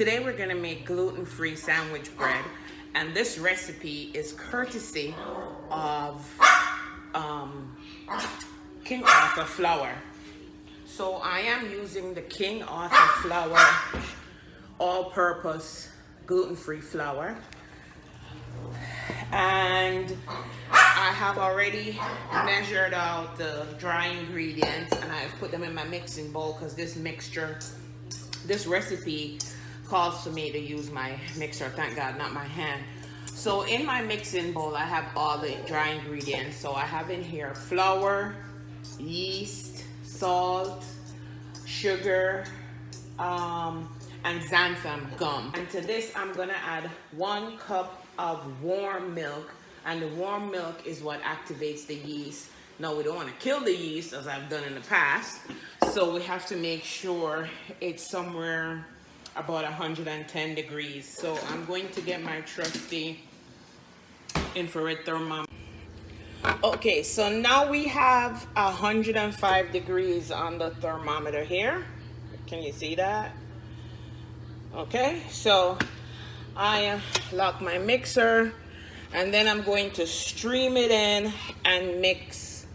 Today we're gonna make gluten-free sandwich bread, and this recipe is courtesy of King Arthur flour. So I am using the King Arthur flour, all-purpose gluten-free flour, and I have already measured out the dry ingredients and I've put them in my mixing bowl because this recipe calls for me to use my mixer, thank God, not my hand. So in my mixing bowl, I have all the dry ingredients. So I have in here flour, yeast, salt, sugar, and xanthan gum. And to this, I'm gonna add 1 cup of warm milk, and the warm milk is what activates the yeast. Now, we don't wanna kill the yeast as I've done in the past, so we have to make sure it's somewhere about 110 degrees. So I'm going to get my trusty infrared thermometer. Okay, so now we have 105 degrees on the thermometer here. Can you see that? Okay, so I lock my mixer, and then I'm going to stream it in and mix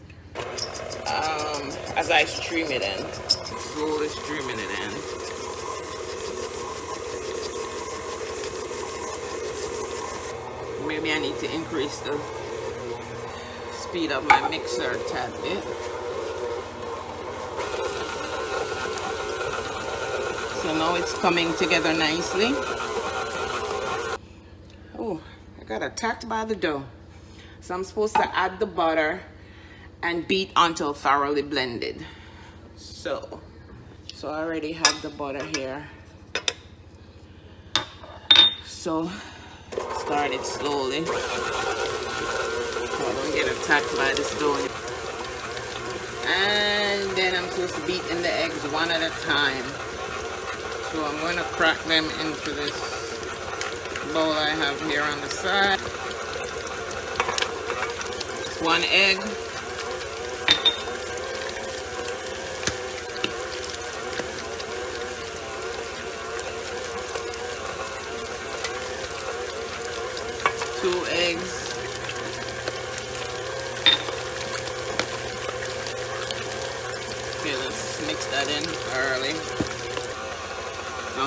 as I stream it in. Slowly streaming it in. Maybe I need to increase the speed of my mixer a tad bit. So now it's coming together nicely. Oh, I got attacked by the dough. So I'm supposed to add the butter and beat until thoroughly blended. So I already have the butter here. So start it slowly. So I don't get attacked by this dough. And then I'm supposed to beat in the eggs one at a time. So I'm going to crack them into this bowl I have here on the side. 1 egg. Two eggs. Okay, let's mix that in thoroughly.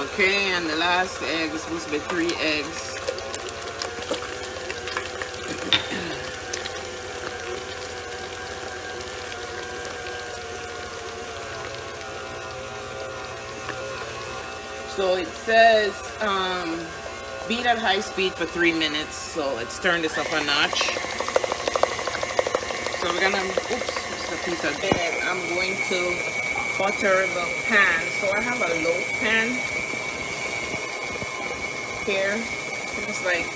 Okay, and the last egg is supposed to be 3 eggs. So it says beat at high speed for 3 minutes. So let's turn this up a notch. So we're gonna, oops, it's a piece of bread. I'm going to butter the pan. So I have a loaf pan here. It's like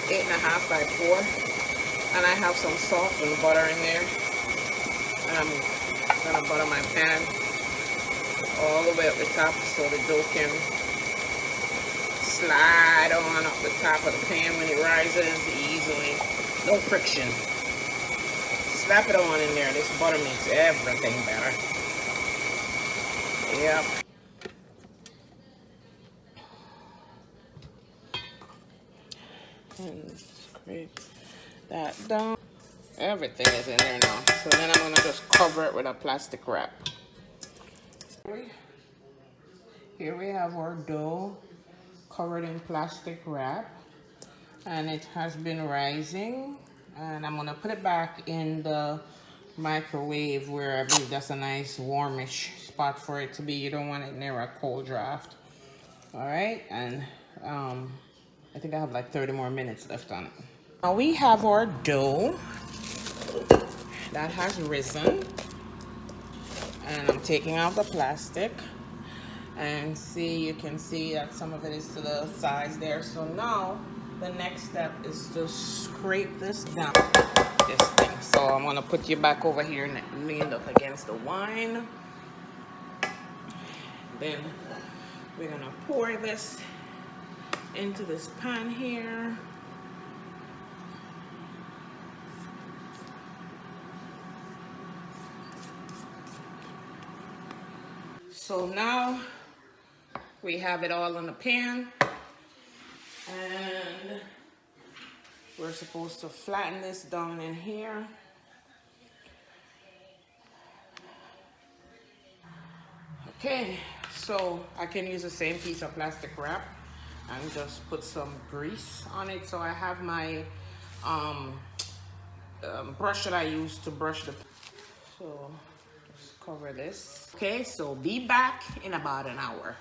8.5 by 4. And I have some softened butter in there. And I'm gonna butter my pan all the way up the top so the dough can slide on up the top of the pan when it rises easily. No friction. Slap it on in there. This butter makes everything better. Yep. And scrape that down. Everything is in there now. So then I'm going to just cover it with a plastic wrap. Here we have our dough covered in plastic wrap, and it has been rising, and I'm going to put it back in the microwave where I believe that's a nice warmish spot for it to be. You don't want it near a cold draft. All right, and I think I have like 30 more minutes left on it. Now we have our dough that has risen, and I'm taking out the plastic, and see, you can see that some of it is to the sides there. So now the next step is to scrape this down, this thing. So I'm gonna put you back over here and leaned up against the wine. Then we're gonna pour this into this pan here. So now we have it all in the pan. We're supposed to flatten this down in here. Okay, so I can use the same piece of plastic wrap and just put some grease on it. So I have my brush that I use to brush the. So just cover this. Okay, so be back in about an hour.